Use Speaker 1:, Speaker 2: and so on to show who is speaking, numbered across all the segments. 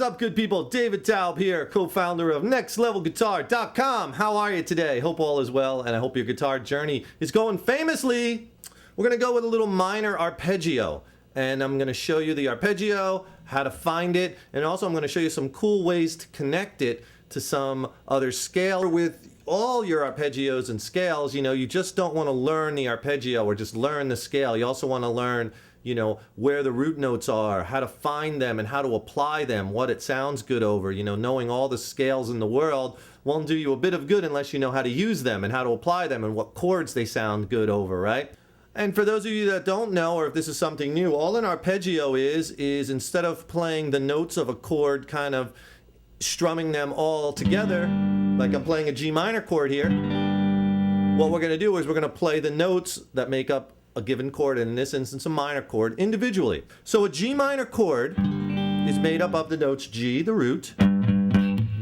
Speaker 1: up, good people? David Taub here, co-founder of NextLevelGuitar.com. How are you today? Hope all is well, and I hope your guitar journey is going famously. We're going to go with a little minor arpeggio, and I'm going to show you the arpeggio, how to find it, and also I'm going to show you some cool ways to connect it to some other scale. With all your arpeggios and scales, you know, you just don't want to learn the arpeggio or just learn the scale. You also want to learn, you know, where the root notes are, how to find them and how to apply them, what it sounds good over. You know, knowing all the scales in the world won't do you a bit of good unless you know how to use them and how to apply them and what chords they sound good over, right? And for those of you that don't know, or if this is something new, all an arpeggio is instead of playing the notes of a chord, kind of strumming them all together, like I'm playing a G minor chord here, what we're going to do is we're going to play the notes that make up a given chord, and in this instance a minor chord, individually. So a G minor chord is made up of the notes G, the root,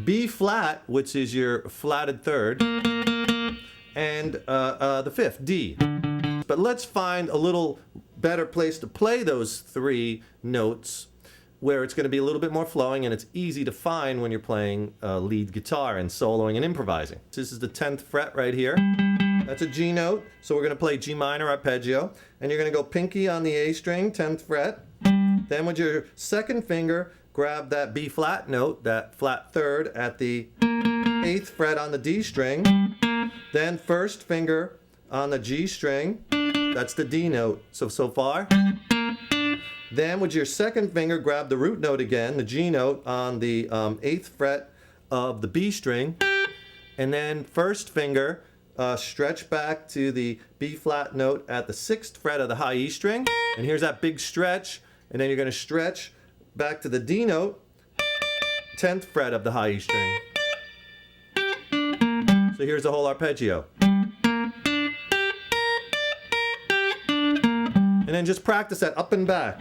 Speaker 1: B flat, which is your flatted third, and the fifth, D. But let's find a little better place to play those three notes where it's going to be a little bit more flowing and it's easy to find when you're playing lead guitar and soloing and improvising. This is the 10th fret right here. That's a G note, so we're going to play G minor arpeggio, and you're going to go pinky on the A string, 10th fret. Then with your second finger, grab that B flat note, that flat third at the 8th fret on the D string. Then first finger on the G string, that's the D note, so far. Then with your second finger, grab the root note again, the G note on the 8th fret of the B string. And then first finger, stretch back to the B flat note at the 6th fret of the high E string. And here's that big stretch. And then you're going to stretch back to the D note, 10th fret of the high E string. So here's the whole arpeggio. And then just practice that up and back.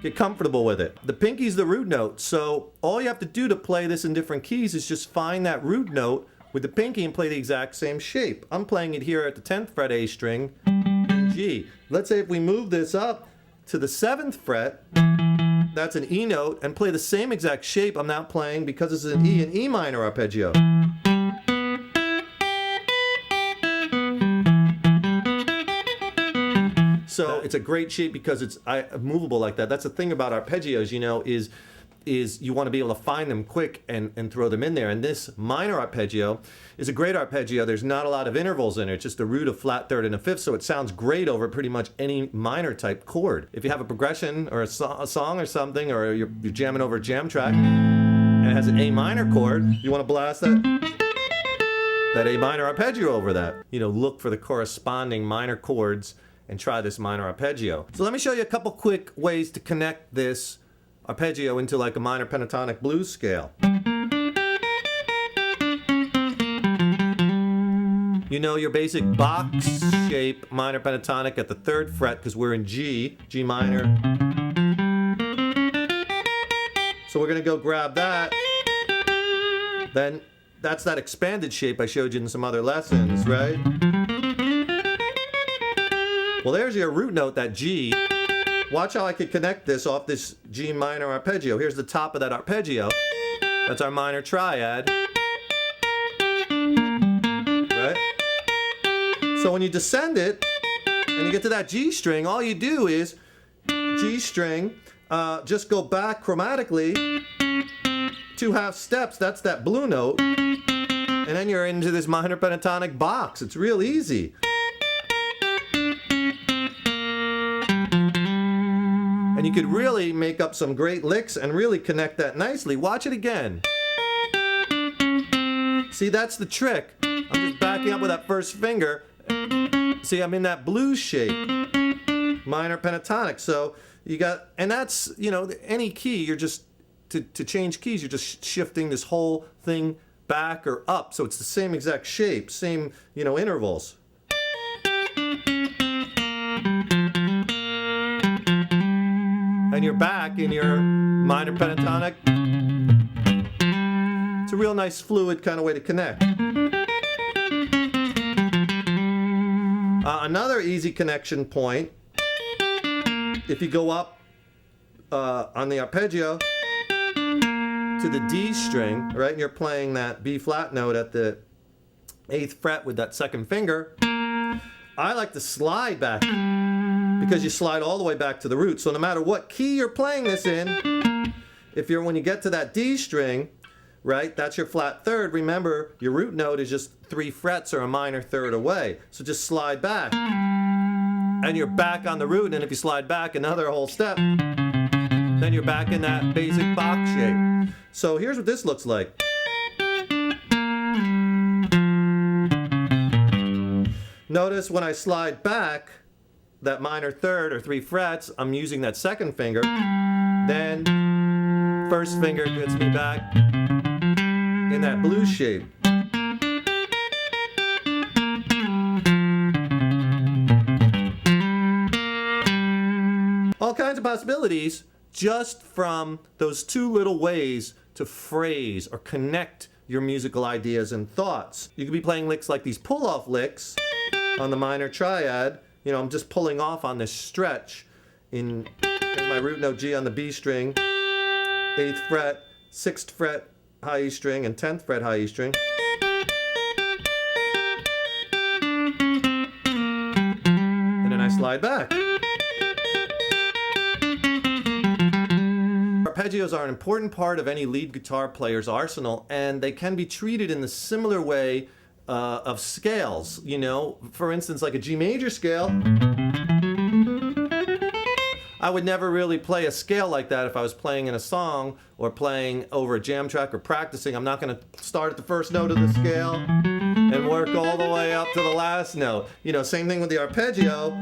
Speaker 1: Get comfortable with it. The pinky's the root note, so all you have to do to play this in different keys is just find that root note with the pinky and play the exact same shape. I'm playing it here at the 10th fret A string in G. Let's say if we move this up to the 7th fret, that's an E note, and play the same exact shape I'm now playing because this is an E minor arpeggio. So it's a great shape because it's movable like that. That's the thing about arpeggios, you know, is you want to be able to find them quick and throw them in there. And this minor arpeggio is a great arpeggio. There's not a lot of intervals in it. It's just a root, a flat third, and a fifth. So it sounds great over pretty much any minor type chord. If you have a progression or a song or something, or you're jamming over a jam track and it has an A minor chord, you want to blast that A minor arpeggio over that. You know, look for the corresponding minor chords and try this minor arpeggio. So let me show you a couple quick ways to connect this arpeggio into like a minor pentatonic blues scale. You know your basic box shape minor pentatonic at the 3rd fret because we're in G minor. So we're gonna go grab that. Then that's that expanded shape I showed you in some other lessons, right? Well, there's your root note, that G. Watch how I could connect this off this G minor arpeggio. Here's the top of that arpeggio. That's our minor triad. Right? So when you descend it and you get to that G string, all you do is G string, just go back chromatically 2 half steps. That's that blue note. And then you're into this minor pentatonic box. It's real easy. And you could really make up some great licks and really connect that nicely. Watch it again. See, that's the trick. I'm just backing up with that first finger. See, I'm in that blues shape. Minor pentatonic. So you got, and that's, you know, any key, you're just, to change keys, you're just shifting this whole thing back or up. So it's the same exact shape, same, you know, intervals. And you're back in your minor pentatonic. It's a real nice fluid kind of way to connect. Another easy connection point if you go up on the arpeggio to the D string, right, and you're playing that B flat note at the 8th fret with that second finger, I like to slide back because you slide all the way back to the root. So no matter what key you're playing this in, when you get to that D string, right, that's your flat third. Remember, your root note is just 3 frets or a minor third away. So just slide back. And you're back on the root, and if you slide back another whole step, then you're back in that basic box shape. So here's what this looks like. Notice when I slide back that minor third or 3 frets, I'm using that second finger. Then first finger gets me back in that blues shape. All kinds of possibilities just from those 2 little ways to phrase or connect your musical ideas and thoughts. You could be playing licks like these pull-off licks on the minor triad. You know, I'm just pulling off on this stretch in my root note G on the B string, 8th fret, 6th fret high E string, and 10th fret high E string. And then I slide back. Arpeggios are an important part of any lead guitar player's arsenal, and they can be treated in the similar way of scales. You know, for instance, like a G major scale, I would never really play a scale like that if I was playing in a song or playing over a jam track or practicing. I'm not going to start at the first note of the scale and work all the way up to the last note. You know, same thing with the arpeggio.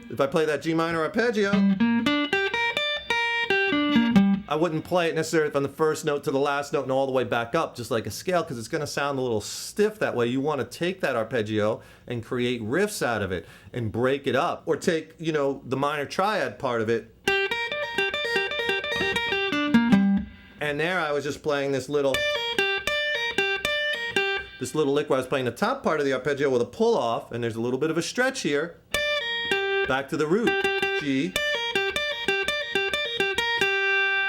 Speaker 1: If I play that G minor arpeggio, I wouldn't play it necessarily from the first note to the last note and all the way back up, just like a scale, because it's going to sound a little stiff that way. You want to take that arpeggio and create riffs out of it and break it up. Or take, you know, the minor triad part of it. And there I was just playing this little lick where I was playing the top part of the arpeggio with a pull off, and there's a little bit of a stretch here. Back to the root, G.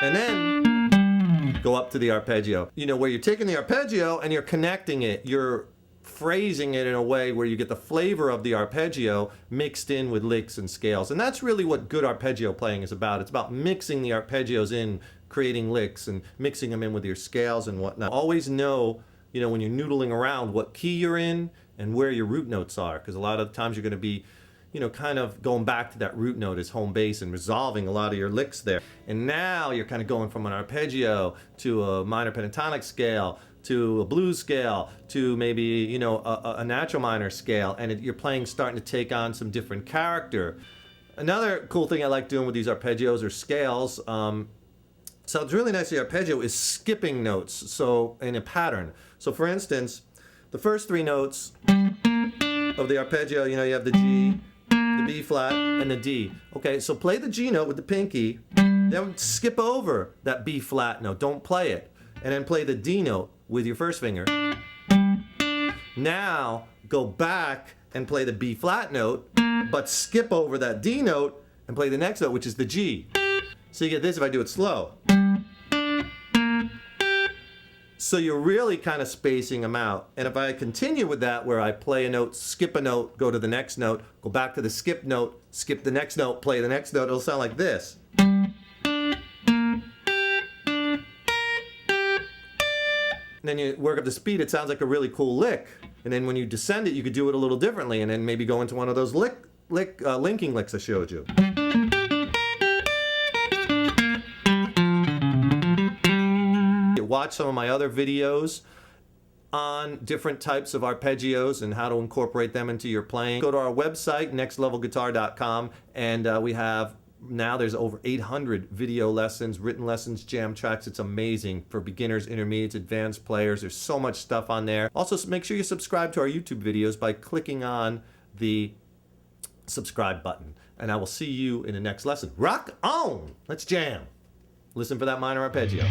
Speaker 1: And then go up to the arpeggio. You know, where you're taking the arpeggio and you're connecting it. You're phrasing it in a way where you get the flavor of the arpeggio mixed in with licks and scales. And that's really what good arpeggio playing is about. It's about mixing the arpeggios in, creating licks and mixing them in with your scales and whatnot. Always know, you know, when you're noodling around what key you're in and where your root notes are. Because a lot of times you're going to be, you know, kind of going back to that root note as home base and resolving a lot of your licks there. And now you're kind of going from an arpeggio to a minor pentatonic scale to a blues scale to maybe, you know, a natural minor scale, and you're playing, starting to take on some different character. Another cool thing I like doing with these arpeggios or scales, so it's really nice, the arpeggio is skipping notes, so in a pattern. So for instance, the first 3 notes of the arpeggio, you know, you have the G, the B flat, and the D. Okay, so play the G note with the pinky, then skip over that B flat note, don't play it, and then play the D note with your first finger. Now, go back and play the B flat note, but skip over that D note and play the next note, which is the G. So you get this if I do it slow. So you're really kind of spacing them out. And if I continue with that, where I play a note, skip a note, go to the next note, go back to the skip note, skip the next note, play the next note, it'll sound like this. And then you work up the speed, it sounds like a really cool lick. And then when you descend it, you could do it a little differently, and then maybe go into one of those linking licks I showed you. Watch some of my other videos on different types of arpeggios and how to incorporate them into your playing. Go to our website, nextlevelguitar.com, and we have, now there's over 800 video lessons, written lessons, jam tracks. It's amazing for beginners, intermediates, advanced players. There's so much stuff on there. Also, make sure you subscribe to our YouTube videos by clicking on the subscribe button. And I will see you in the next lesson. Rock on! Let's jam. Listen for that minor arpeggio.